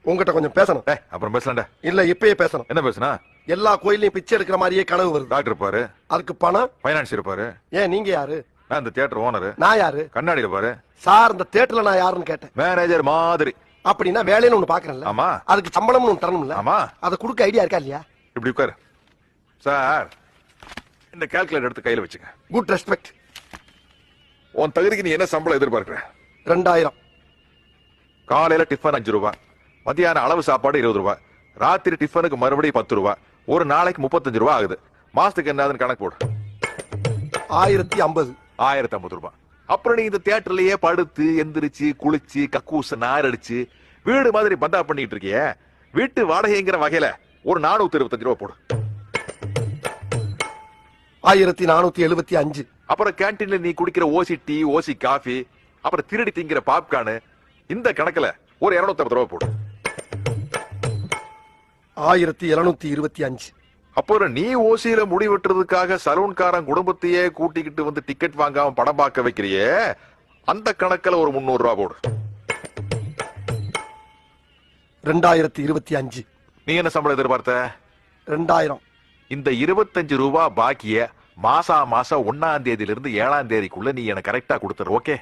உங்ககிட்ட கொஞ்சம் பேசணும். அப்புறம் பேசலாம்டா. இல்ல இப்பயே பேசணும். என்ன பேசுனா? எல்லா கோயிலையும் பிச்சை எடுக்கிற மாதிரியே கனவு வருது. டாக்டர் இருப்பாரு, அதுக்கு பணம் பைனான்ஸ் இருப்பாரு. ஏன் நீங்க யாரு? நான் இந்த தியேட்டர் ஓனர். நான் யாரு? கண்ணாடி இருப்பாரு. சார் இந்த தியேட்டர்ல நான் யாருன்னு கேட்டேன். மேனேஜர் மாதிரி. அப்படின்னா வேலைன்னு ஒண்ணு பாக்குறேன்ல. ஆமா. அதுக்கு சம்பளம்னு ஒண்ணு தரணும்ல. ஆமா. அதை கொடுக்க ஐடியா இருக்கா இல்லையா? இப்படி உட்காரு சார். இந்த கால்குலேட்டர் எடுத்து கையில வச்சுங்க. Good respect. உன் தகுதிக்கு நீ என்ன சம்பளம் எதிர்பார்க்கிற? 2000. காலையில டிஃபன் 5 ரூபாய், மத்தியான அளவு சாப்பாடு 20 ரூபாய், ராத்திரி டிஃபனுக்கு மறுபடியும் 10 ரூபாய், ஒரு நாளைக்கு 35 ரூபாய் ஆகுது. மாசத்துக்கு என்னதுன்னு கணக்கு போடு. 1050. 1050 ரூபாய். அப்புறம் நீ இந்த தியேட்டர்லயே படுத்து எந்திரிச்சு குளிச்சு கக்கூச நார் அடிச்சு வீடு மாதிரி பந்தா பண்ணிட்டு இருக்கிய. வீட்டு வாடகைங்கிற வகையில ஒரு 425 ரூபாய் போடு. 1475. அப்புறம் கேன்டீன்ல நீ குடிக்கிற ஓசி டீ, ஓசி காஃபி, அப்புறம் திருடி திங்கிற பாப்கார்னு, இந்த கணக்குல ஒரு 250 ரூபாய் போடு. 1725. அப்புறம் நீ ஓசியில முடி வெட்டுறதுக்காக சலூன்காரன் குடும்பத்தையே கூட்டிக்கிட்டு வந்து டிக்கெட் வாங்காம படம் பார்க்க வைக்கிறியே, அந்த கணக்குல ஒரு 300 ரூபாய் போடு. 2025. நீ என்ன சம்பளம் எதிர்பார்த்த? 2000. இந்த 25 ரூபாய் பாக்கிய மாசம் 1ஆம் தேதியிலிருந்து 7ஆம் தேதிக்குள்ள நீ எனக்கு கரெக்டா கொடுத்துரு. ஓகே?